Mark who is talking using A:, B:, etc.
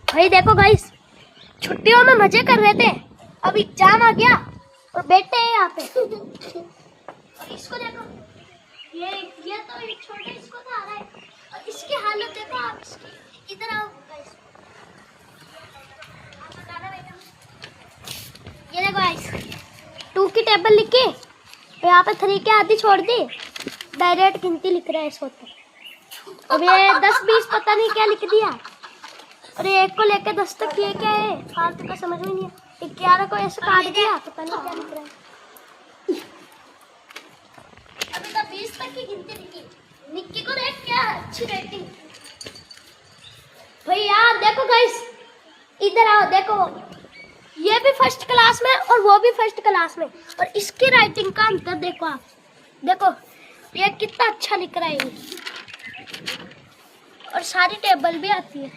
A: भाई देखो गाइस, छुट्टियों में मजे कर रहे थे, अब एग्जाम आ गया और बैठे हैं यहाँ पे। और इसको देखो, ये तो एक छोटे इसको तो आ रहा है और इसकी हालत देखो आप इसकी। इधर आओ गाइस, ये देखो गाइस, 2 की टेबल लिख के यहाँ पे 3 के आधी छोड़ दी, डायरेक्ट गिनती लिख रहा है इसको। अब ये 10-20 पता नहीं क्या लिख दिया, और ये 1 को लेके 10 तक ये क्या है फालतू का, समझ में नहीं है। 11 को ऐसे काट दिया, पता नहीं क्या लिख रहा है। अभी तो 20 तक की गिनती लिखी। निक्की को देख क्या अच्छी रेटिंग। भाई यार देखो गाइस, इधर आओ देखो, ये भी फर्स्ट क्लास में और वो भी फर्स्ट क्लास में, और इसकी राइटिंग का अंतर देखो आप। देखो ये कितना अच्छा लिख रहा है, और सारी टेबल भी आती है।